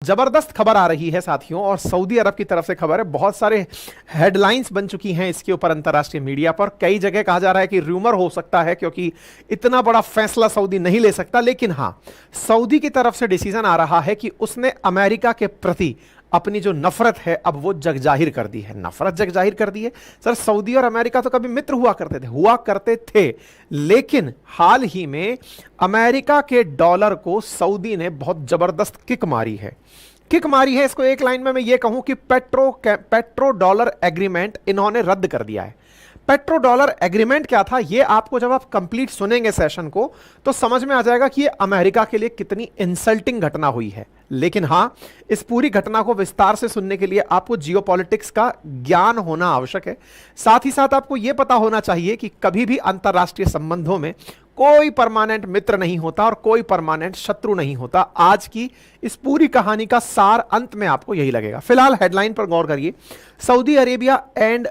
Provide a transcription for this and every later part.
जबरदस्त खबर आ रही है साथियों, और सऊदी अरब की तरफ से खबर है। बहुत सारे हेडलाइंस बन चुकी हैं इसके ऊपर अंतर्राष्ट्रीय मीडिया पर। कई जगह कहा जा रहा है कि रूमर हो सकता है, क्योंकि इतना बड़ा फैसला सऊदी नहीं ले सकता। लेकिन हां, सऊदी की तरफ से डिसीजन आ रहा है कि उसने अमेरिका के प्रति अपनी जो नफरत है अब वो जग जाहिर कर दी है। नफरत जग जाहिर कर दी है। सर, सऊदी और अमेरिका तो कभी मित्र हुआ करते थे, लेकिन हाल ही में अमेरिका के डॉलर को सऊदी ने बहुत जबरदस्त किक मारी है। इसको एक लाइन में मैं ये कहूं कि पेट्रो डॉलर एग्रीमेंट इन्होंने रद्द कर दिया है। पेट्रो डॉलर एग्रीमेंट क्या था, ये आपको जब आप कंप्लीट सुनेंगे सेशन को तो समझ में आ जाएगा कि ये अमेरिका के लिए कितनी इंसल्टिंग घटना हुई है। लेकिन हां, इस पूरी घटना को विस्तार से सुनने के लिए आपको जियोपॉलिटिक्स का ज्ञान होना आवश्यक है। साथ ही साथ आपको यह पता होना चाहिए कि कभी भी अंतरराष्ट्रीय संबंधों में कोई परमानेंट मित्र नहीं होता और कोई परमानेंट शत्रु नहीं होता। आज की इस पूरी कहानी का सार अंत में आपको यही लगेगा। फिलहाल हेडलाइन पर गौर करिए। Saudi Arabia and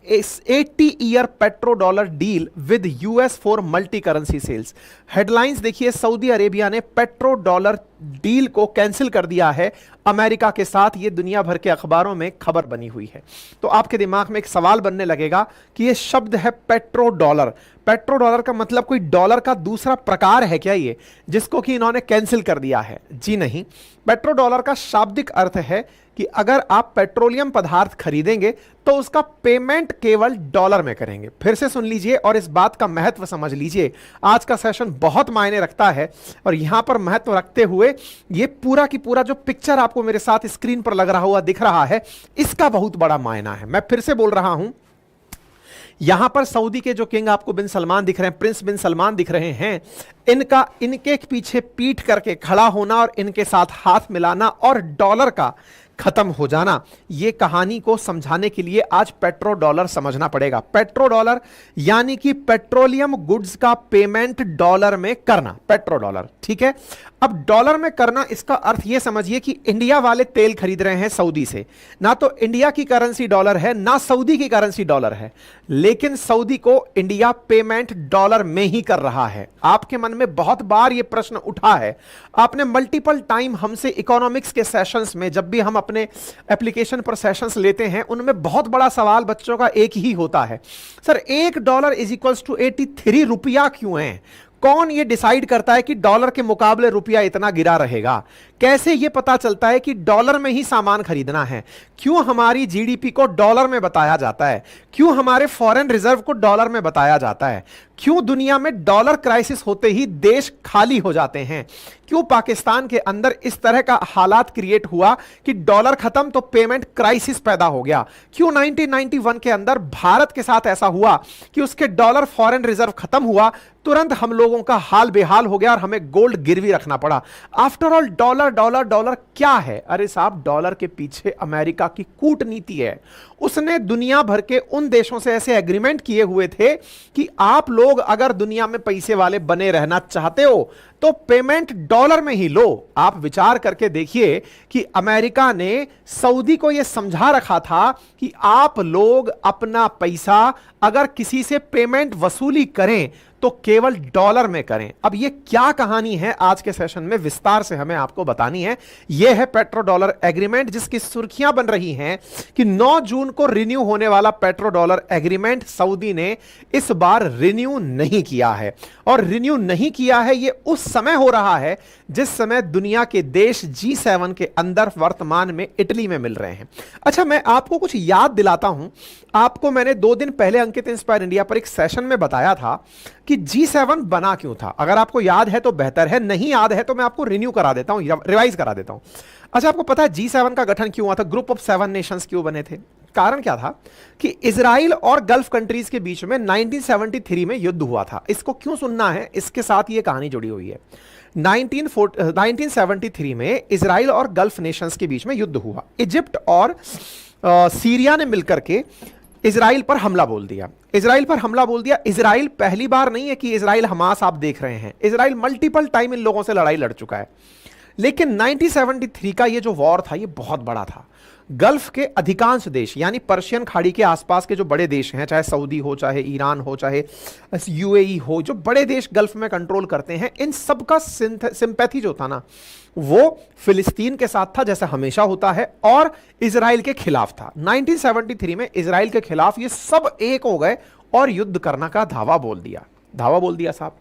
80-year petro dollar deal with US for multi currency sales. Headlines देखिए, सऊदी अरेबिया ने पेट्रो डॉलर डील को कैंसिल कर दिया है अमेरिका के साथ। यह दुनिया भर के अखबारों में खबर बनी हुई है। तो आपके दिमाग में एक सवाल बनने लगेगा कि यह शब्द है पेट्रो डॉलर। पेट्रो डॉलर का मतलब कोई डॉलर का दूसरा प्रकार है क्या ये, जिसको कि इन्होंने कैंसिल कर दिया है? जी नहीं। पेट्रो डॉलर का शाब्दिक अर्थ है कि अगर आप पेट्रोलियम पदार्थ खरीदेंगे तो उसका पेमेंट केवल डॉलर में करेंगे। फिर से सुन लीजिए और इस बात का महत्व समझ लीजिए। आज का सेशन बहुत मायने रखता है, और यहां पर महत्व रखते हुए ये पूरा की पूरा जो पिक्चर आपको मेरे साथ स्क्रीन पर लग रहा हुआ दिख रहा है, इसका बहुत बड़ा मायना है। मैं फिर से बोल रहा हूं, यहां पर सऊदी के जो किंग आपको बिन सलमान दिख रहे हैं, प्रिंस बिन सलमान दिख रहे हैं, इनके पीछे पीठ करके खड़ा होना और इनके साथ हाथ मिलाना और डॉलर का खत्म हो जाना, यह कहानी को समझाने के लिए आज पेट्रो डॉलर समझना पड़ेगा। पेट्रो डॉलर यानी कि पेट्रोलियम गुड्स का पेमेंट डॉलर में करना, पेट्रो डॉलर। ठीक है, अब डॉलर में करना, इसका अर्थ यह समझिए कि इंडिया वाले तेल खरीद रहे हैं सऊदी से। ना तो इंडिया की करेंसी डॉलर है, ना सऊदी की करेंसी डॉलर है, लेकिन सऊदी को इंडिया पेमेंट डॉलर में ही कर रहा है। आपके मन में बहुत बार यह प्रश्न उठा है, आपने मल्टीपल टाइम हमसे इकोनॉमिक्स के सेशंस में, जब भी हम अपने एप्लीकेशन पर सेशंस लेते हैं, उनमें बहुत बड़ा सवाल बच्चों का एक ही होता है, सर $1 इज इक्वल्स टू 83 रुपया क्यों है? कौन ये डिसाइड करता है कि डॉलर के मुकाबले रुपया इतना गिरा रहेगा? कैसे ये पता चलता है कि डॉलर में ही सामान खरीदना है? क्यों हमारी जीडीपी को डॉलर में बताया जाता है? क्यों हमारे फॉरेन रिजर्व को डॉलर में बताया जाता है? क्यों दुनिया में डॉलर क्राइसिस होते ही देश खाली हो जाते हैं? क्यों पाकिस्तान के अंदर इस तरह का हालात क्रिएट हुआ कि डॉलर खत्म तो पेमेंट क्राइसिस पैदा हो गया? क्यों 1991 के अंदर भारत के साथ ऐसा हुआ कि उसके डॉलर फॉरेन रिजर्व खत्म हुआ, तुरंत हम लोगों का हाल बेहाल हो गया और हमें गोल्ड गिरवी रखना पड़ा? After all dollar dollar dollar क्या है? अरे साहब, डॉलर के पीछे अमेरिका की कूटनीति है। उसने दुनिया भर के उन देशों से ऐसे एग्रीमेंट किए हुए थे कि आप लोग अगर दुनिया में पैसे वाले बने रहना चाहते हो तो पेमेंट डॉलर में ही लो। आप विचार करके देखिए कि अमेरिका ने सऊदी को यह समझा रखा था कि आप लोग अपना पैसा अगर किसी से पेमेंट वसूली करें तो केवल डॉलर में करें। अब यह क्या कहानी है, आज के सेशन में विस्तार से हमें आपको बतानी है। यह है पेट्रो डॉलर एग्रीमेंट, जिसकी सुर्खियां बन रही हैं कि 9 जून को रिन्यू होने वाला पेट्रो डॉलर एग्रीमेंट सऊदी ने इस बार रिन्यू नहीं किया है। और रिन्यू नहीं किया है यह उस समय हो रहा है जिस समय दुनिया के देश G7 के अंदर वर्तमान में इटली में मिल रहे हैं। अच्छा, मैं आपको कुछ याद दिलाता हूं। आपको मैंने 2 दिन पहले अंकित इंस्पायर इंडिया पर एक सेशन में बताया था कि G7 बना क्यों था। अगर आपको याद है तो बेहतर है, नहीं याद है तो मैं आपको रिन्यू करा देता हूं, रिवाइज करा देता हूं। अच्छा, आपको पता है G7 का गठन क्यों हुआ था? ग्रुप ऑफ 7 नेशंस क्यों बने थे? कारण क्या था कि इजराइल और गल्फ कंट्रीज के बीच में 1973 में युद्ध हुआ था। इसको क्यों सुनना है, इसके साथ ये कहानी जुड़ी हुई है। 1973 में इजराइल और गल्फ नेशंस के बीच में युद्ध हुआ। इजिप्ट और सीरिया ने मिलकर के इजराइल पर हमला बोल दिया। इजराइल पहली बार नहीं है कि इजराइल हमास आप देख रहे हैं। इजराइल मल्टीपल टाइम इन लोगों से लड़ाई लड़ चुका है, लेकिन 1973 का ये जो वॉर था ये बहुत बड़ा था। गल्फ के अधिकांश देश यानी पर्शियन खाड़ी के आसपास के जो बड़े देश हैं, चाहे सऊदी हो, चाहे ईरान हो, चाहे यूएई हो, जो बड़े देश गल्फ में कंट्रोल करते हैं, इन सब का सिंपैथी जो था ना वो फिलिस्तीन के साथ था जैसे हमेशा होता है, और इजराइल के खिलाफ था। 1973 में इजराइल के खिलाफ ये सब एक हो गए और युद्ध करने का धावा बोल दिया साहब।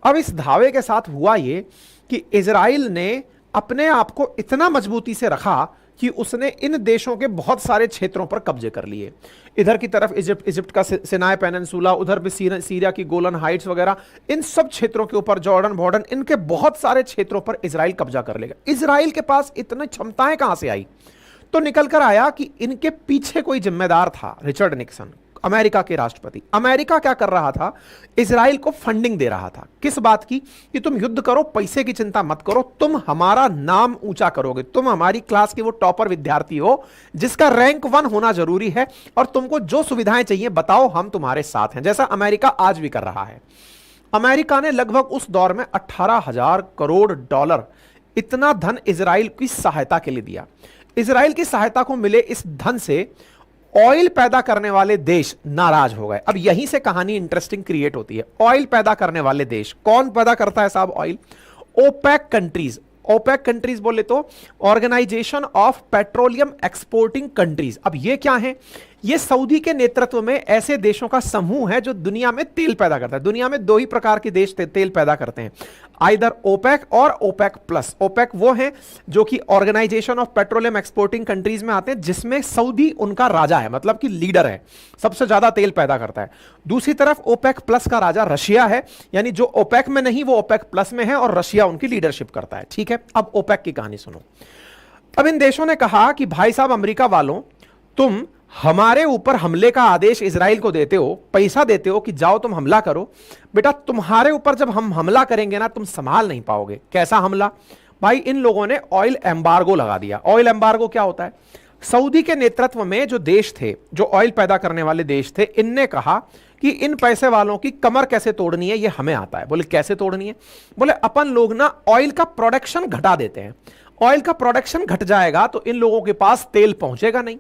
अब इस धावे के साथ हुआ ये कि इजराइल ने अपने आप को इतना मजबूती से रखा कि उसने इन देशों के बहुत सारे क्षेत्रों पर कब्जे कर लिए। इधर की तरफ इजिप्ट का सिनाई पेनिनसुला, उधर भी सीरिया की गोलन हाइट्स वगैरह, इन सब क्षेत्रों के ऊपर जॉर्डन बॉर्डन, इनके बहुत सारे क्षेत्रों पर इजराइल कब्जा कर लेगा। इजराइल के पास इतनी क्षमताएं कहां से आई? तो निकल कर आया कि इनके पीछे कोई जिम्मेदार था, रिचर्ड निक्सन, अमेरिका के राष्ट्रपति। अमेरिका क्या कर रहा था? इजराइल को फंडिंग दे रहा था। किस बात की? कि तुम युद्ध करो, पैसे की चिंता मत करो, तुम हमारा नाम ऊंचा करोगे, तुम हमारी क्लास के वो टॉपर विद्यार्थी हो जिसका रैंक 1 होना जरूरी है, और तुमको जो सुविधाएं चाहिए बताओ, हम तुम्हारे साथ हैं, जैसा अमेरिका आज भी कर रहा है। अमेरिका ने लगभग उस दौर में 18,000 करोड़ डॉलर इतना धन इजराइल की सहायता के लिए दिया। इजराइल की सहायता को मिले इस धन से ऑयल पैदा करने वाले देश नाराज हो गए। अब यहीं से कहानी इंटरेस्टिंग क्रिएट होती है। ऑयल पैदा करने वाले देश, कौन पैदा करता है साहब oil? OPEC countries. OPEC countries बोले तो organisation of petroleum exporting countries. अब ये क्या है? ये सऊदी के नेतृत्व में ऐसे देशों का समूह है जो दुनिया में तेल पैदा करता है। दुनिया में 2 ही प्रकार के देश तेल पैदा करते हैं, आइदर ओपेक और ओपेक प्लस। ओपेक वो है जो कि organisation of petroleum exporting countries में आते हैं, जिसमें सऊदी उनका राजा है, मतलब कि लीडर है, सबसे ज्यादा तेल पैदा करता है। दूसरी तरफ ओपेक प्लस का राजा रशिया है, यानी जो ओपेक में नहीं वो ओपेक प्लस में है, और रशिया उनकी लीडरशिप करता है। ठीक है, अब ओपेक की कहानी सुनो। अब इन देशों ने कहा कि भाई साहब अमेरिका वालों, तुम हमारे ऊपर हमले का आदेश इजराइल को देते हो, पैसा देते हो कि जाओ तुम हमला करो, बेटा तुम्हारे ऊपर जब हम हमला करेंगे ना तुम संभाल नहीं पाओगे। कैसा हमला? भाई इन लोगों ने ऑयल एम्बार्गो लगा दिया। ऑयल एम्बार्गो क्या होता है? सऊदी के नेतृत्व में जो देश थे, जो ऑयल पैदा करने वाले देश थे, इनने कहा कि इन पैसे वालों की कमर कैसे तोड़नी है ये हमें आता है। बोले कैसे तोड़नी है? बोले अपन लोग ना ऑयल का प्रोडक्शन घटा देते हैं। ऑयल का प्रोडक्शन घट जाएगा तो इन लोगों के पास तेल पहुंचेगा नहीं,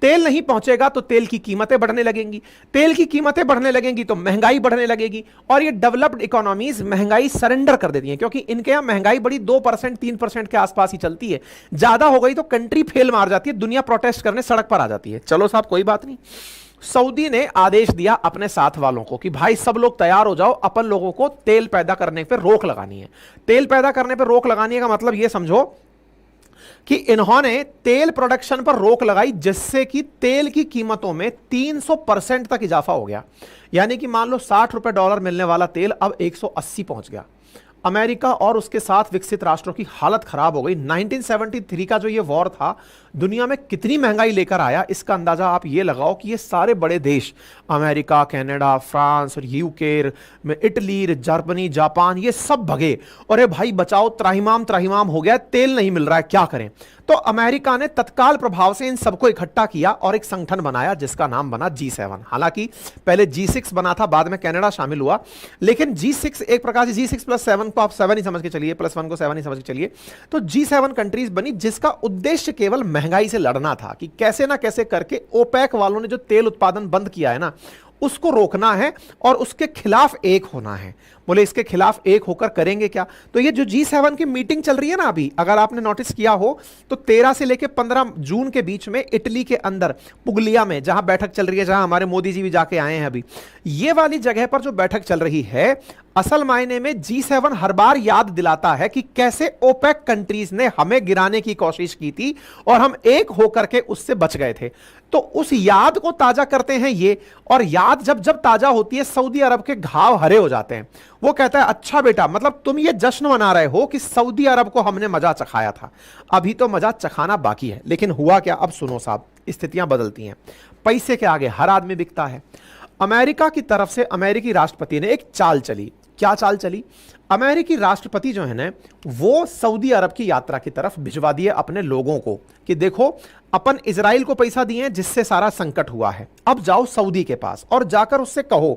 तेल नहीं पहुंचेगा तो तेल की कीमतें बढ़ने लगेंगी, तेल की कीमतें बढ़ने लगेंगी तो महंगाई बढ़ने लगेगी, और ये डेवलप्ड इकोनॉमीज महंगाई सरेंडर कर देती हैं, क्योंकि इनके यहां महंगाई बड़ी 2% 3% के आसपास ही चलती है। ज्यादा हो गई तो कंट्री फेल मार जाती है, दुनिया प्रोटेस्ट करने सड़क पर आ जाती है। चलो साहब कोई बात नहीं, सऊदी ने आदेश दिया अपने साथ वालों को कि भाई सब लोग तैयार हो जाओ, अपन लोगों को तेल पैदा करने पर रोक लगानी है। तेल पैदा करने पर रोक लगाने का मतलब यह समझो कि इन्होंने तेल प्रोडक्शन पर रोक लगाई, जिससे कि तेल की कीमतों में 300% तक इजाफा हो गया। यानी कि मान लो 60 रुपए डॉलर मिलने वाला तेल अब 180 पहुंच गया। अमेरिका और उसके साथ विकसित राष्ट्रों की हालत खराब हो गई। 1973 का जो ये वॉर था दुनिया में कितनी महंगाई लेकर आया, इसका अंदाजा आप ये लगाओ कि ये सारे बड़े देश, अमेरिका, कनाडा, फ्रांस और यूके, इटली, जर्मनी, जापान, ये सब भगे। अरे भाई बचाओ, त्राहिमाम त्राहिमाम हो गया, तेल नहीं मिल रहा है, क्या करें? तो अमेरिका ने तत्काल प्रभाव से इन सबको इकट्ठा किया और एक संगठन बनाया जिसका नाम बना G7। हालांकि पहले G6 बना था, बाद में कनाडा शामिल हुआ, लेकिन G6 एक प्रकार से G6 + 7 को आप 7 ही समझ के चलिए, +1 को 7 ही समझ के चलिए। तो G7 कंट्रीज बनी जिसका उद्देश्य केवल महंगाई से लड़ना था कि कैसे ना कैसे करके ओपेक वालों ने जो तेल उत्पादन बंद किया है ना उसको रोकना है और उसके खिलाफ एक होना है। बोले इसके खिलाफ एक होकर करेंगे क्या? तो ये जो G7 की मीटिंग चल रही है ना अभी, अगर आपने नोटिस किया हो तो 13 से लेकर 15 जून के बीच में इटली के अंदर पुगलिया में जहां बैठक चल रही है, जहां हमारे मोदी जी भी जाके आए हैं अभी, ये वाली जगह पर जो बैठक चल रही है, असल मायने में G7 हर बार याद दिलाता है कि कैसे ओपेक कंट्रीज ने हमें गिराने की कोशिश की थी और हम एक होकर के उससे बच गए थे। तो उस याद को ताजा करते हैं ये, और याद जब जब ताजा होती है सऊदी अरब के घाव हरे हो जाते हैं। वो कहता है अच्छा बेटा, मतलब तुम ये जश्न मना रहे हो कि सऊदी अरब को हमने मजा चखाया था, अभी तो मजा चखाना बाकी है। लेकिन हुआ क्या? अब सुनो साहब, स्थितियां बदलती हैं, पैसे के आगे हर आदमी बिकता है। अमेरिका की तरफ से अमेरिकी राष्ट्रपति ने एक चाल चली। क्या चाल चली? अमेरिकी राष्ट्रपति जो है ना वो सऊदी अरब की यात्रा की तरफ भिजवा दिए अपने लोगों को कि देखो अपन इजराइल को पैसा दिए जिससे सारा संकट हुआ है, अब जाओ सऊदी के पास और जाकर उससे कहो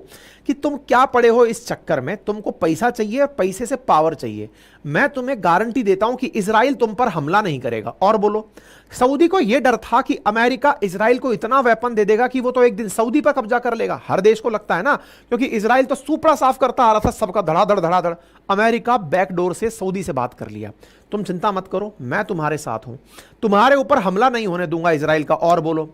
कि तुम क्या पड़े हो इस चक्कर में, तुमको पैसा चाहिए और पैसे से पावर चाहिए, मैं तुम्हें गारंटी देता हूं कि इजराइल तुम पर हमला नहीं करेगा। और बोलो, सऊदी को यह डर था कि अमेरिका इजराइल को इतना वेपन दे देगा कि वो तो एक दिन सऊदी पर कब्जा कर लेगा। हर देश को लगता है ना, क्योंकि इजराइल तो सुपड़ा साफ करता आ रहा था सबका, धड़ाधड़ धड़ाधड़। अमेरिका बैकडोर से सऊदी से बात कर लिया, तुम चिंता मत करो, मैं तुम्हारे साथ हूं, तुम्हारे ऊपर हमला नहीं होने दूंगा इजराइल का। और बोलो,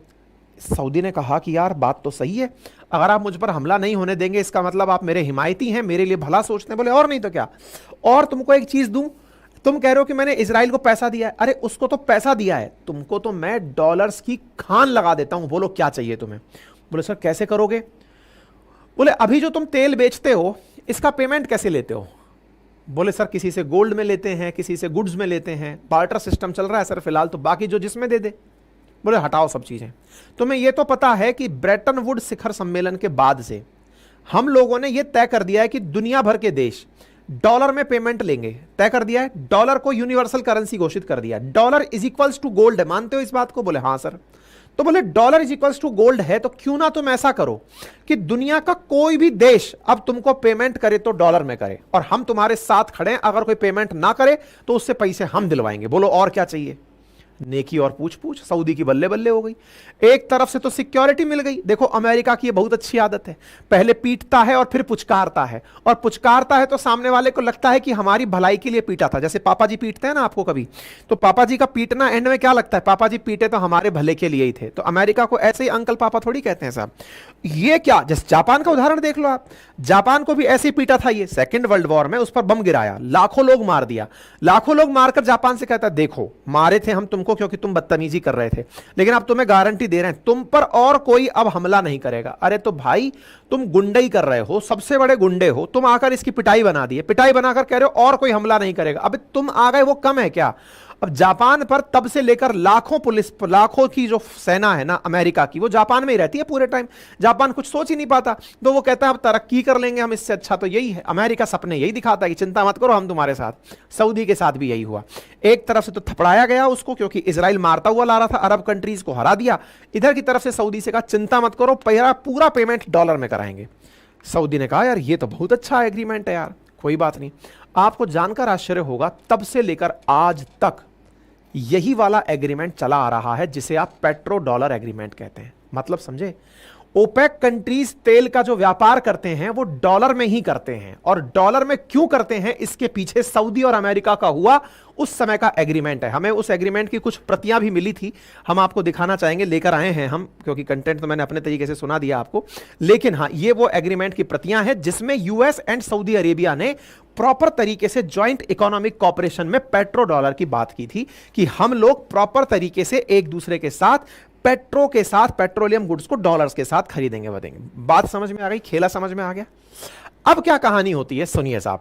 सऊदी ने कहा कि यार बात तो सही है, अगर आप मुझ पर हमला नहीं होने देंगे इसका मतलब आप मेरे हिमायती हैं, मेरे लिए भला सोचते हैं। बोले और नहीं तो क्या, और तुमको एक चीज दूं, तुम कह रहे हो कि मैंने इजराइल को पैसा दिया है, अरे उसको तो पैसा दिया है, तुमको तो मैं डॉलर्स की खान लगा देता हूं, बोलो क्या चाहिए तुम्हें। बोले सर कैसे करोगे। बोले अभी जो तुम तेल बेचते हो इसका पेमेंट कैसे लेते हो। बोले सर किसी से गोल्ड में लेते हैं, किसी से गुड्स में लेते हैं, बार्टर सिस्टम चल रहा है सर फिलहाल, तो बाकी जो जिसमें दे दे। बोले हटाओ सब चीजें, तुम्हें यह तो पता है कि ब्रेटन वुड शिखर सम्मेलन के बाद से हम लोगों ने यह तय कर दिया है कि दुनिया भर के देश डॉलर में पेमेंट लेंगे, तय कर दिया है, डॉलर को यूनिवर्सल करेंसी घोषित कर दिया, dollar is equals to gold है, मानते हो इस बात को। बोले हाँ सर। तो बोले dollar is equals to gold है तो क्यों ना तुम ऐसा करो कि दुनिया का कोई भी देश अब तुमको पेमेंट करे तो डॉलर में करे, और हम तुम्हारे साथ खड़े हैं, अगर कोई पेमेंट ना करे तो उससे पैसे हम दिलवाएंगे। बोलो और क्या चाहिए। नेकी और पूछ पूछ, सऊदी की बल्ले बल्ले हो गई। एक तरफ से तो सिक्योरिटी मिल गई, देखो अमेरिका की ये बहुत अच्छी आदत है, पहले पीटता है और फिर पुचकारता है, और पुचकारता है तो सामने वाले को लगता है कि हमारी भलाई के लिए पीटा था। जैसे पापा जी पीटते हैं ना आपको कभी, तो पापा जी का पीटना एंड में क्या लगता है, पापा जी पीटे तो हमारे भले के लिए ही थे। तो अमेरिका को ऐसे ही अंकल पापा थोड़ी कहते हैं साहब। ये क्या, जैसे जापान का उदाहरण देख लो आप, जापान को भी ऐसे ही पीटा था ये सेकेंड वर्ल्ड वॉर में, उस पर बम गिराया, लाखों लोग मार दिया, लाखों लोग मारकर जापान से कहता देखो मारे थे हम तुमको क्योंकि तुम बदतमीजी कर रहे थे, लेकिन अब तुम्हें गारंटी दे रहे हैं तुम पर और कोई अब हमला नहीं करेगा। अरे तो भाई तुम गुंडई कर रहे हो, सबसे बड़े गुंडे हो, तुम आकर इसकी पिटाई बना दिए, पिटाई बनाकर कह रहे हो और कोई हमला नहीं करेगा। अब तुम आ गए वो कम है क्या। अब जापान पर तब से लेकर लाखों पुलिस, लाखों की जो सेना है ना अमेरिका की, वो जापान में ही रहती है पूरे टाइम, जापान कुछ सोच ही नहीं पाता, तो वो कहता है अब तरक्की कर लेंगे हम, इससे अच्छा तो यही है। अमेरिका सपने यही दिखाता है कि चिंता मत करो हम तुम्हारे साथ। सऊदी के साथ भी यही हुआ, एक तरफ से तो थपड़ाया गया उसको क्योंकि इजराइल मारता हुआ ला रहा था, अरब कंट्रीज को हरा दिया, इधर की तरफ से सऊदी से कहा चिंता मत करो पूरा पेमेंट डॉलर में कराएंगे। सऊदी ने कहा यार ये तो बहुत अच्छा एग्रीमेंट है यार, कोई बात नहीं। आपको जानकर आश्चर्य होगा तब से लेकर आज तक यही वाला एग्रीमेंट चला आ रहा है जिसे आप पेट्रो डॉलर एग्रीमेंट कहते हैं। मतलब समझे, ओपेक कंट्रीज तेल का जो व्यापार करते हैं वो डॉलर में ही करते हैं, और डॉलर में क्यों करते हैं इसके पीछे सऊदी और अमेरिका का हुआ उस समय का एग्रीमेंट है। हमें उस एग्रीमेंट की कुछ प्रतियां भी मिली थी, हम आपको दिखाना चाहेंगे, लेकर आए हैं हम, क्योंकि कंटेंट तो मैंने अपने तरीके से सुना दिया आपको, लेकिन हाँ ये वो एग्रीमेंट की प्रतियां हैं जिसमें यूएस एंड सऊदी अरेबिया ने प्रॉपर तरीके से ज्वाइंट इकोनॉमिक कॉपरेशन में पेट्रो डॉलर की बात की थी कि हम लोग प्रॉपर तरीके से एक दूसरे के साथ पेट्रो के साथ पेट्रोलियम गुड्स को डॉलर्स के साथ खरीदेंगे बदेंगे। बात समझ में आ गई, खेला समझ में आ गया। अब क्या कहानी होती है सुनिए साहब,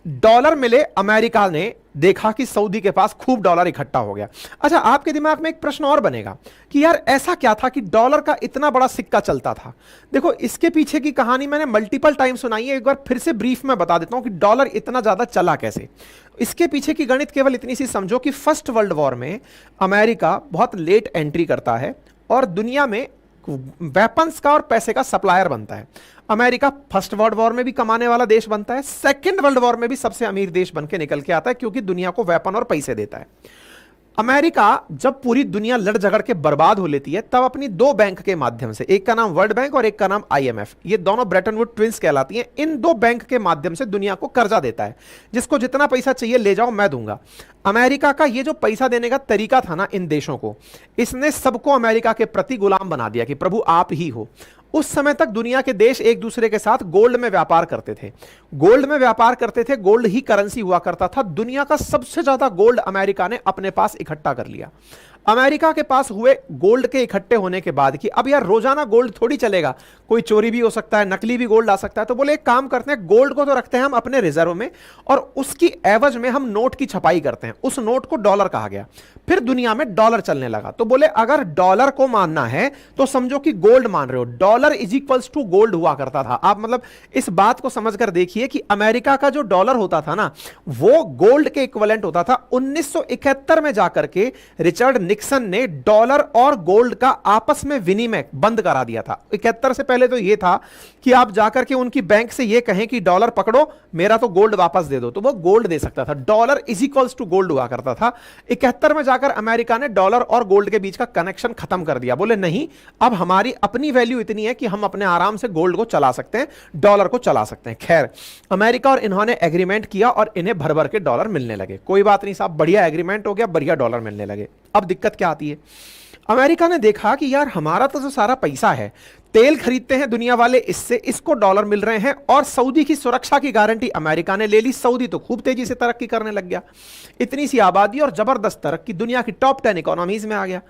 डॉलर मिले, अमेरिका ने देखा कि सऊदी के पास खूब डॉलर इकट्ठा हो गया। अच्छा आपके दिमाग में एक प्रश्न और बनेगा कि यार ऐसा क्या था कि डॉलर का इतना बड़ा सिक्का चलता था। देखो इसके पीछे की कहानी मैंने मल्टीपल टाइम सुनाई है, एक बार फिर से ब्रीफ में बता देता हूं कि डॉलर इतना ज्यादा चला कैसे। इसके पीछे की गणित केवल इतनी सी समझो कि फर्स्ट वर्ल्ड वॉर में अमेरिका बहुत लेट एंट्री करता है और दुनिया में वेपन्स का और पैसे का सप्लायर बनता है। अमेरिका फर्स्ट वर्ल्ड वॉर में भी कमाने वाला देश बनता है, सेकंड वर्ल्ड वॉर में भी सबसे अमीर देश बनकर निकल के आता है क्योंकि दुनिया को वेपन और पैसे देता है। अमेरिका जब पूरी दुनिया लड़ झगड़ के बर्बाद हो लेती है तब अपनी दो बैंक के माध्यम से, एक का नाम वर्ल्ड बैंक और एक का नाम आईएमएफ, ये दोनों ब्रेटन वुड ट्विंस कहलाती हैं, इन दो बैंक के माध्यम से दुनिया को कर्जा देता है, जिसको जितना पैसा चाहिए ले जाओ मैं दूंगा। अमेरिका का ये जो पैसा देने का तरीका था ना इन देशों को, इसने सबको अमेरिका के प्रति गुलाम बना दिया कि प्रभु आप ही हो। उस समय तक दुनिया के देश एक दूसरे के साथ गोल्ड में व्यापार करते थे, गोल्ड में व्यापार करते थे, गोल्ड ही करेंसी हुआ करता था। दुनिया का सबसे ज्यादा गोल्ड अमेरिका ने अपने पास इकट्ठा कर लिया। अमेरिका के पास हुए गोल्ड के इकट्ठे होने के बाद कि अब यार रोजाना गोल्ड थोड़ी चलेगा, कोई चोरी भी हो सकता है, नकली भी गोल्ड आ सकता है, तो बोले एक काम करते हैं, गोल्ड को तो रखते हैं हम अपने रिजर्व में और उसकी एवज में हम नोट की छपाई करते हैं। उस नोट को डॉलर कहा गया। फिर दुनिया में डॉलर चलने लगा, तो बोले अगर डॉलर को मानना है तो समझो कि गोल्ड मान रहे हो, dollar is equals to gold हुआ करता था। आप मतलब इस बात को समझकर देखिए कि अमेरिका का जो डॉलर होता था ना वो गोल्ड के इक्विवेलेंट होता था। 1971 में जाकर के रिचर्ड निक्सन ने डॉलर और गोल्ड का आपस में विनिमय बंद करा दिया था। 71 से पहले तो यह था कि आप जाकर के उनकी बैंक से यह कहें कि डॉलर पकड़ो, मेरा तो गोल्ड वापस दे दो, तो वो गोल्ड दे सकता था। Dollar is equals to gold हुआ करता था। 71 में जाकर अमेरिका ने डॉलर और गोल्ड के बीच का कनेक्शन खत्म कर दिया। बोले नहीं, अब हमारी अपनी वैल्यू इतनी है कि हम अपने आराम से गोल्ड को चला सकते हैं, डॉलर को चला सकते हैं। खैर, अमेरिका और इन्होंने एग्रीमेंट किया और इन्हें भर भर के डॉलर मिलने लगे। कोई बात नहीं साहब, बढ़िया एग्रीमेंट हो गया, बढ़िया डॉलर मिलने लगे। अब दिक्कत क्या आती है? अमेरिका ने देखा कि यार हमारा तो जो सारा पैसा है, तेल खरीदते हैं दुनिया वाले इससे, इसको डॉलर मिल रहे हैं, और सऊदी की सुरक्षा की गारंटी अमेरिका ने ले ली। सऊदी तो खूब तेजी से तरक्की करने लग गया, इतनी सी आबादी और जबरदस्त तरक्की, दुनिया की टॉप 10 इकोनॉमीज में आ गया।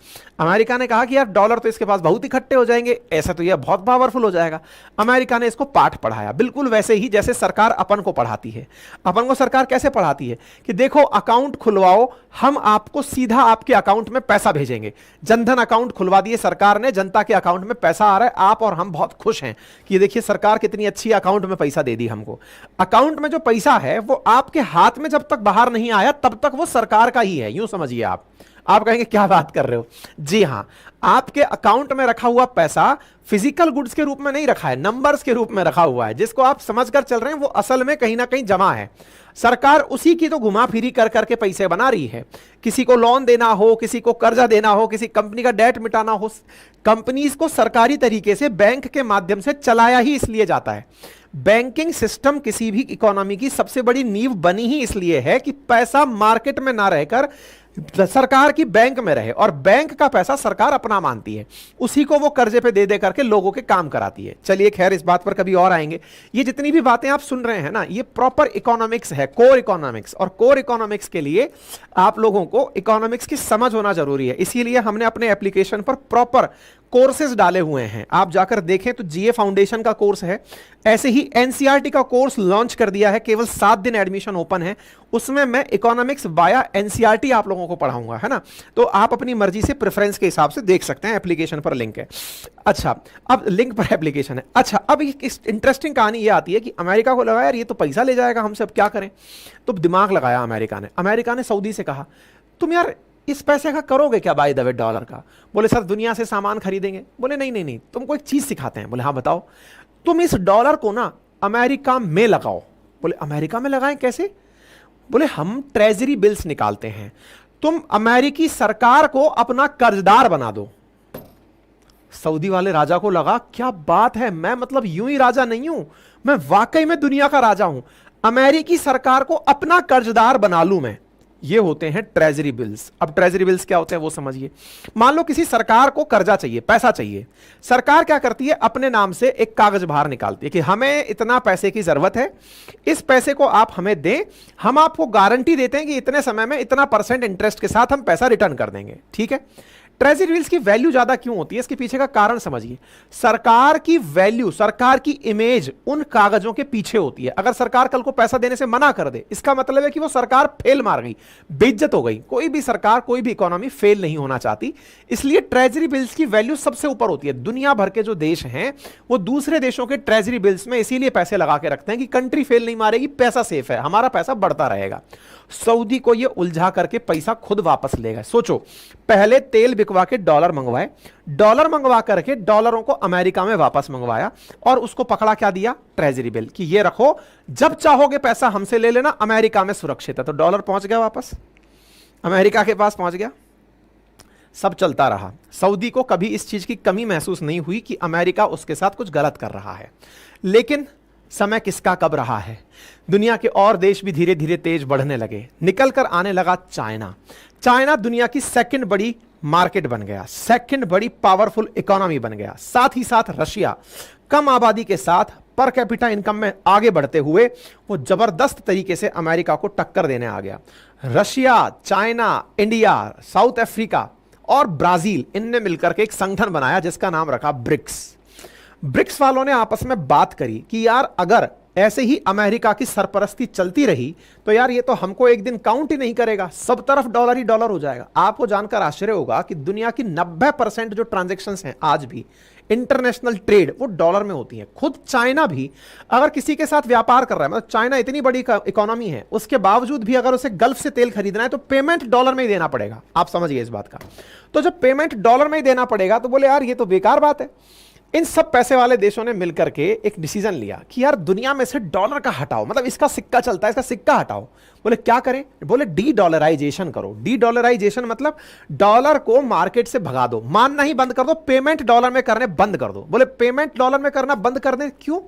अमेरिका ने कहा कि यार डॉलर तो इसके पास बहुत इकट्ठे हो जाएंगे, ऐसा तो यह बहुत पावरफुल हो जाएगा। अमेरिका ने इसको पाठ पढ़ाया, बिल्कुल वैसे ही जैसे सरकार अपन को पढ़ाती है। अपन को सरकार कैसे पढ़ाती है कि देखो अकाउंट खुलवाओ, हम आपको सीधा आपके अकाउंट में पैसा भेजेंगे। जनधन अकाउंट खुलवा दिए सरकार ने, जनता के अकाउंट में पैसा आ रहा है, आप और हम बहुत खुश हैं कि देखिए सरकार कितनी अच्छी अकाउंट में पैसा दे दी हमको। अकाउंट में जो पैसा है वो आपके हाथ में जब तक बाहर नहीं आया तब तक वो सरकार का ही है, यूं समझिए। आप कहेंगे क्या बात कर रहे हो? जी हां, आपके अकाउंट में रखा हुआ पैसा फिजिकल गुड्स के रूप में नहीं रखा है, नंबर्स के रूप में रखा हुआ है, जिसको आप समझकर चल रहे हैं वो असल में कहीं ना कहीं जमा है। सरकार उसी की तो घुमा फिरी कर करके पैसे बना रही है। किसी को लोन देना हो, किसी को कर्जा देना हो, किसी कंपनी का डेट मिटाना हो, कंपनीज को सरकारी तरीके से बैंक के माध्यम से चलाया ही इसलिए जाता है। बैंकिंग सिस्टम किसी भी इकोनॉमी की सबसे बड़ी नींव बनी ही इसलिए है कि पैसा मार्केट में ना रहकर सरकार की बैंक में रहे, और बैंक का पैसा सरकार अपना मानती है, उसी को वो कर्जे पे दे दे करके लोगों के काम कराती है। चलिए खैर, इस बात पर कभी और आएंगे। ये जितनी भी बातें आप सुन रहे हैं ना, ये प्रॉपर इकोनॉमिक्स है, कोर इकोनॉमिक्स, और कोर इकोनॉमिक्स के लिए आप लोगों को इकोनॉमिक्स की समझ होना जरूरी है। इसीलिए हमने अपने एप्लीकेशन पर प्रॉपर कोर्सेज डाले हुए हैं, आप जाकर देखें तो जीए फाउंडेशन का कोर्स है, ऐसे ही एनसीईआरटी का कोर्स लॉन्च कर दिया है, केवल 7 दिन एडमिशन ओपन है। उसमें मैं इकोनॉमिक्स बाया एनसीईआरटी आप लोगों को पढ़ाऊंगा, है ना। तो आप अपनी मर्जी से प्रेफरेंस के हिसाब से देख सकते हैं, एप्लीकेशन पर लिंक है। अच्छा, अब लिंक पर एप्लीकेशन है। अच्छा, अब एक इंटरेस्टिंग कहानी ये आती है कि अमेरिका को लगा यार ये तो पैसा ले जाएगा हमसे, अब क्या करें। तो दिमाग लगाया अमेरिका ने सऊदी से कहा तुम यार इस पैसे का करोगे क्या बाय द वे डॉलर का? बोले सर दुनिया से सामान खरीदेंगे। बोले नहीं नहीं नहीं, तुमको एक चीज सिखाते हैं। बोले हाँ बताओ। तुम इस डॉलर को ना अमेरिका में लगाओ। बोले अमेरिका में लगाएं कैसे? बोले हम ट्रेजरी बिल्स निकालते हैं, तुम अमेरिकी सरकार को अपना कर्जदार बना दो। सऊदी वाले राजा को लगा क्या बात है, मैं मतलब यूं ही राजा नहीं हूं, मैं वाकई में दुनिया का राजा हूं, अमेरिकी सरकार को अपना कर्जदार बना लूं मैं। ये होते हैं ट्रेजरी बिल्स। अब ट्रेजरी बिल्स क्या होते हैं वो समझिए। मान लो किसी सरकार को कर्जा चाहिए, पैसा चाहिए, सरकार क्या करती है, अपने नाम से एक कागज बाहर निकालती है कि हमें इतना पैसे की जरूरत है, इस पैसे को आप हमें दें, हम आपको गारंटी देते हैं कि इतने समय में इतना % इंटरेस्ट के साथ हम पैसा रिटर्न कर देंगे। ठीक है। ट्रेजरी बिल्स की वैल्यू ज्यादा क्यों होती है, इसके पीछे का कारण समझिए। सरकार की वैल्यू, सरकार की इमेज उन कागजों के पीछे होती है। अगर सरकार कल को पैसा देने से मना कर दे, इसका मतलब है कि वो सरकार फेल मार गई, बेइज्जत हो गई। कोई भी सरकार, कोई भी इकोनॉमी फेल नहीं होना चाहती, इसलिए ट्रेजरी बिल्स की वैल्यू सबसे ऊपर होती है। दुनिया भर के जो देश हैं वो दूसरे देशों के ट्रेजरी बिल्स में इसीलिए पैसे लगा के रखते हैं कि कंट्री फेल नहीं मारेगी, पैसा सेफ है, हमारा पैसा बढ़ता रहेगा। सऊदी को ये उलझा करके पैसा खुद वापस लेगा। सोचो, पहले तेल बिकवा के डॉलर मंगवाए, डॉलर मंगवा करके डॉलरों को अमेरिका में वापस मंगवाया, और उसको पकड़ा क्या दिया, ट्रेजरी बिल, कि ये रखो, जब चाहोगे पैसा हमसे ले लेना, अमेरिका में सुरक्षित है। तो डॉलर पहुंच गया वापस, अमेरिका के पास पहुंच गया। सब चलता रहा। सऊदी को कभी इस चीज की कमी महसूस नहीं हुई कि अमेरिका उसके साथ कुछ गलत कर रहा है। लेकिन समय किसका कब रहा है, दुनिया के और देश भी धीरे धीरे तेज बढ़ने लगे। निकल कर आने लगा चाइना। चाइना दुनिया की सेकंड बड़ी मार्केट बन गया, सेकंड बड़ी पावरफुल इकोनॉमी बन गया। साथ ही साथ रशिया कम आबादी के साथ पर कैपिटा इनकम में आगे बढ़ते हुए वो जबरदस्त तरीके से अमेरिका को टक्कर देने आ गया। Russia, China, India, south Africa और ब्राजील, इनने मिलकर के एक संगठन बनाया जिसका नाम रखा ब्रिक्स। ब्रिक्स वालों ने आपस में बात करी कि यार अगर ऐसे ही अमेरिका की सरपरस्ती चलती रही तो यार ये तो हमको एक दिन काउंट ही नहीं करेगा, सब तरफ डॉलर ही डॉलर हो जाएगा। आपको जानकर आश्चर्य होगा कि दुनिया की 90% जो ट्रांजैक्शंस हैं आज भी इंटरनेशनल ट्रेड वो डॉलर में होती है। खुद चाइना भी अगर किसी के साथ व्यापार कर रहा है, मतलब चाइना इतनी बड़ी इकोनॉमी है, उसके बावजूद भी अगर उसे गल्फ से तेल खरीदना है तो पेमेंट डॉलर में ही देना पड़ेगा। आप समझिए इस बात का। तो जब पेमेंट डॉलर में ही देना पड़ेगा तो बोले यार ये तो बेकार बात है। इन सब पैसे वाले देशों ने मिलकर के एक डिसीजन लिया कि यार दुनिया में से डॉलर का हटाओ, मतलब इसका सिक्का चलता है, इसका सिक्का हटाओ। बोले क्या करें? बोले डी डॉलराइजेशन करो। डी डॉलराइजेशन मतलब डॉलर को मार्केट से भगा दो, मानना ही बंद कर दो, पेमेंट डॉलर में करने बंद कर दो। बोले पेमेंट डॉलर में करना बंद कर दें, क्यों?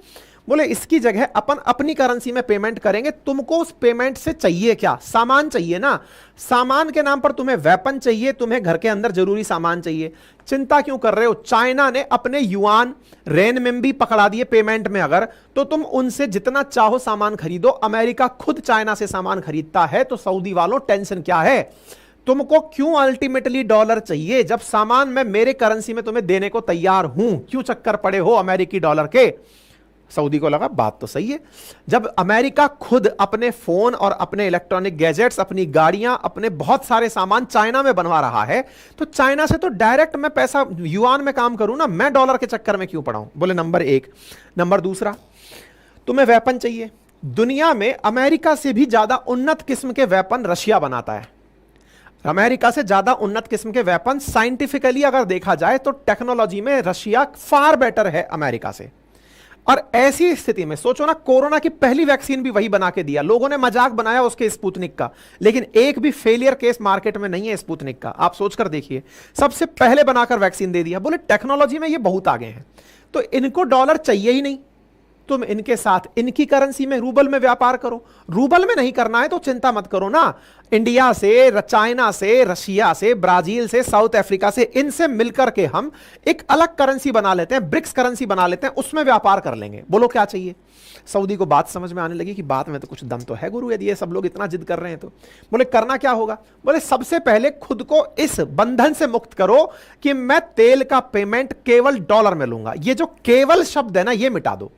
बोले इसकी जगह अपन अपनी करेंसी में पेमेंट करेंगे। तुमको उस पेमेंट से चाहिए क्या? सामान चाहिए ना। सामान के नाम पर तुम्हें वेपन चाहिए, तुम्हें घर के अंदर जरूरी सामान चाहिए। चिंता क्यों कर रहे हो? चाइना ने अपने युआन रेनमिंबी पकड़ा दिए पेमेंट में, अगर तो तुम उनसे जितना चाहो सामान खरीदो। अमेरिका खुद चाइना से सामान खरीदता है, तो सऊदी वालों टेंशन क्या है? तुमको क्यों अल्टीमेटली डॉलर चाहिए जब सामान मैं मेरे करेंसी में तुम्हें देने को तैयार हूं? क्यों चक्कर पड़े हो अमेरिकी डॉलर के? सऊदी को लगा बात तो सही है। जब अमेरिका खुद अपने फोन और अपने इलेक्ट्रॉनिक गैजेट्स, अपनी गाड़ियां, अपने बहुत सारे सामान चाइना में बनवा रहा है, तो चाइना से तो डायरेक्ट मैं पैसा युआन में काम करूं ना, मैं डॉलर के चक्कर में क्यों पड़ा हूं? बोले नंबर एक। नंबर दूसरा, तुम्हें वेपन चाहिए। दुनिया में अमेरिका से भी ज्यादा उन्नत किस्म के वेपन रशिया बनाता है। अमेरिका से ज्यादा उन्नत किस्म के वेपन साइंटिफिकली अगर देखा जाए तो टेक्नोलॉजी में रशिया फार बेटर है अमेरिका से। और ऐसी स्थिति में सोचो ना, कोरोना की पहली वैक्सीन भी वही बना के दिया। लोगों ने मजाक बनाया उसके स्पुतनिक का, लेकिन एक भी फेलियर केस मार्केट में नहीं है स्पुतनिक का। आप सोचकर देखिए, सबसे पहले बनाकर वैक्सीन दे दिया। बोले टेक्नोलॉजी में ये बहुत आगे हैं, तो इनको डॉलर चाहिए ही नहीं। तुम इनके साथ इनकी करेंसी में, रूबल में व्यापार करो। रूबल में नहीं करना है तो चिंता मत करो ना। इंडिया से, चाइना से, रशिया से, ब्राजील से, साउथ अफ्रीका से, इनसे मिलकर के हम एक अलग करेंसी बना लेते हैं, ब्रिक्स करेंसी बना लेते हैं, उसमें व्यापार कर लेंगे। बोलो क्या चाहिए? सऊदी को बात समझ में आने लगी कि बात में तो कुछ दम तो है गुरु, यदि ये सब लोग इतना जिद कर रहे हैं तो। बोले करना क्या होगा? बोले सबसे पहले खुद को इस बंधन से मुक्त करो कि मैं तेल का पेमेंट केवल डॉलर में लूंगा। ये जो केवल शब्द है ना, ये मिटा दो।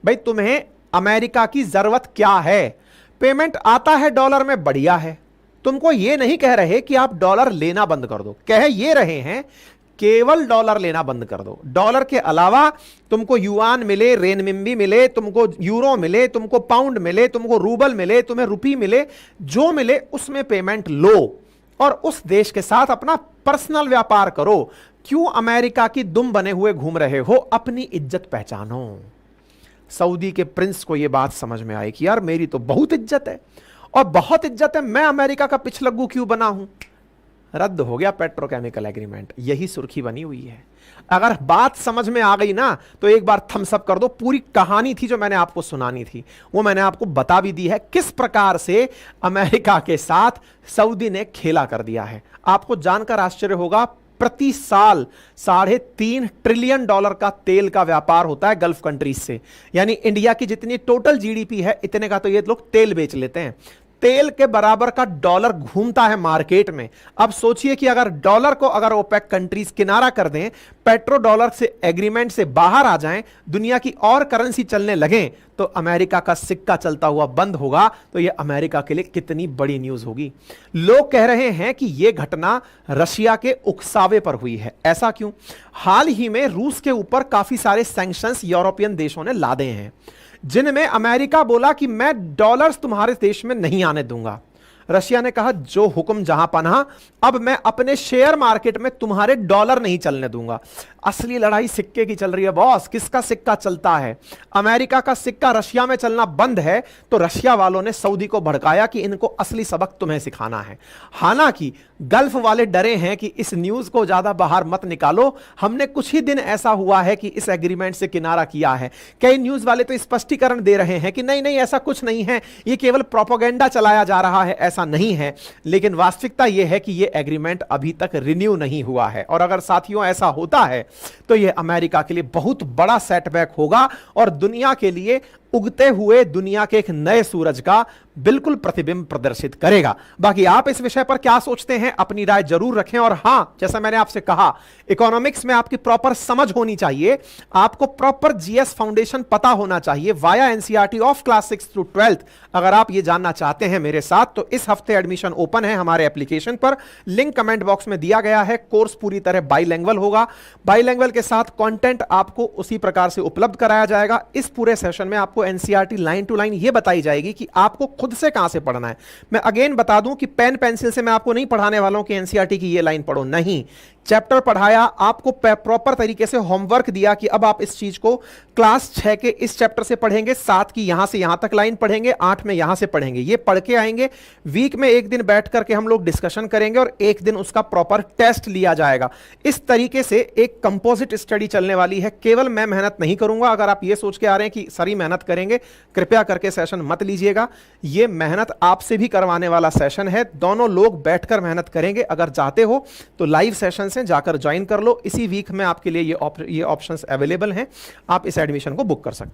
भाई तुम्हें अमेरिका की जरूरत क्या है? पेमेंट आता है डॉलर में, बढ़िया है। तुमको ये नहीं कह रहे कि आप डॉलर लेना बंद कर दो, कह ये रहे हैं केवल डॉलर लेना बंद कर दो। डॉलर के अलावा तुमको युआन मिले, रेनमिंबी मिले, तुमको यूरो मिले, तुमको पाउंड मिले, तुमको रूबल मिले, तुम्हें रुपी मिले, जो मिले उसमें पेमेंट लो और उस देश के साथ अपना पर्सनल व्यापार करो। क्यों अमेरिका की दुम बने हुए घूम रहे हो? अपनी इज्जत पहचानो। सऊदी के प्रिंस को यह बात समझ में आई कि यार मेरी तो बहुत इज्जत है और बहुत इज्जत है, मैं अमेरिका का पिछलग्गू क्यों बना हूं? रद्द हो गया पेट्रोकेमिकल एग्रीमेंट। यही सुर्खी बनी हुई है। अगर बात समझ में आ गई ना तो एक बार थम्स अप कर दो। पूरी कहानी थी जो मैंने आपको सुनानी थी वो मैंने आपको बता भी दी है, किस प्रकार से अमेरिका के साथ सऊदी ने खेला कर दिया है। आपको जानकर आश्चर्य होगा, प्रति साल $3.5 ट्रिलियन का तेल का व्यापार होता है गल्फ कंट्रीज से। यानी इंडिया की जितनी टोटल जीडीपी है इतने का तो ये लोग तेल बेच लेते हैं। तेल के बराबर का डॉलर घूमता है मार्केट में। अब सोचिए कि अगर डॉलर को अगर ओपेक कंट्रीज किनारा कर दें, पेट्रो डॉलर से एग्रीमेंट से बाहर आ जाएं, दुनिया की और करेंसी चलने लगें, तो अमेरिका का सिक्का चलता हुआ बंद होगा। तो यह अमेरिका के लिए कितनी बड़ी न्यूज होगी। लोग कह रहे हैं कि यह घटना रशिया के उकसावे पर हुई है। ऐसा क्यों? हाल ही में रूस के ऊपर काफी सारे सैंक्शंस यूरोपियन देशों ने लादे हैं, जिनमें अमेरिका बोला कि मैं डॉलर्स तुम्हारे देश में नहीं आने दूंगा। रशिया ने कहा जो हुक्म जहां पनाह, अब मैं अपने शेयर मार्केट में तुम्हारे डॉलर नहीं चलने दूंगा। असली लड़ाई सिक्के की चल रही है बॉस। किसका सिक्का चलता है? अमेरिका का सिक्का रशिया में चलना बंद है तो रशिया वालों ने सऊदी को भड़काया कि इनको असली सबक तुम्हें सिखाना है। हालांकि गल्फ वाले डरे हैं कि इस न्यूज को ज्यादा बाहर मत निकालो, हमने कुछ ही दिन ऐसा हुआ है कि इस एग्रीमेंट से किनारा किया है। कई न्यूज वाले तो स्पष्टीकरण दे रहे हैं कि नहीं नहीं ऐसा कुछ नहीं है, ये केवल प्रोपेगेंडा चलाया जा रहा है, ऐसा नहीं है। लेकिन वास्तविकता यह है कि यह एग्रीमेंट अभी तक रिन्यू नहीं हुआ है। और अगर साथियों ऐसा होता है तो यह अमेरिका के लिए बहुत बड़ा सेटबैक होगा और दुनिया के लिए उगते हुए दुनिया के एक नए सूरज का बिल्कुल प्रतिबिंब प्रदर्शित करेगा। बाकी आप इस विषय पर क्या सोचते हैं, अपनी राय जरूर रखें। और हां, जैसा मैंने आपसे कहा, इकोनॉमिक्स में आपकी प्रॉपर समझ होनी चाहिए, आपको प्रॉपर जीएस फाउंडेशन पता होना चाहिए via NCERT of class 6 through 12th। अगर आप ये जानना चाहते हैं मेरे साथ, तो इस हफ्ते एडमिशन ओपन है हमारे एप्लीकेशन पर, लिंक कमेंट बॉक्स में दिया गया है। कोर्स पूरी तरह बाइलैंग्वेज होगा, बाइलैंग्वेज के साथ कंटेंट आपको उसी प्रकार से उपलब्ध कराया जाएगा। इस पूरे सेशन में आपको एनसीईआरटी लाइन टू लाइन ये बताई जाएगी कि आपको खुद से कहां से पढ़ना है। मैं अगेन बता दूं कि पेन पेंसिल से मैं आपको नहीं पढ़ाने वाला हूं कि एनसीईआरटी की ये लाइन पढ़ो, नहीं। चैप्टर पढ़ाया, आपको प्रॉपर तरीके से होमवर्क दिया कि अब आप इस चीज को क्लास 6 के इस चैप्टर से पढ़ेंगे, 7 की यहां से यहां तक लाइन पढ़ेंगे, 8 में यहां से पढ़ेंगे, ये पढ़ के आएंगे। वीक में एक दिन बैठ करके हम लोग डिस्कशन करेंगे और एक दिन उसका प्रॉपर टेस्ट लिया जाएगा। इस तरीके से एक कंपोजिट स्टडी चलने वाली है। केवल मैं मेहनत नहीं करूंगा। अगर आप ये सोच के आ रहे हैं कि सारी मेहनत करेंगे, कृपया करके सेशन मत लीजिएगा। ये मेहनत आपसे भी करवाने वाला सेशन है। दोनों लोग बैठकर मेहनत करेंगे। अगर चाहते हो तो लाइव सेशन से जाकर ज्वाइन कर लो। इसी वीक में आपके लिए ये ऑप्शंस अवेलेबल हैं, आप इस एडमिशन को बुक कर सकते हो।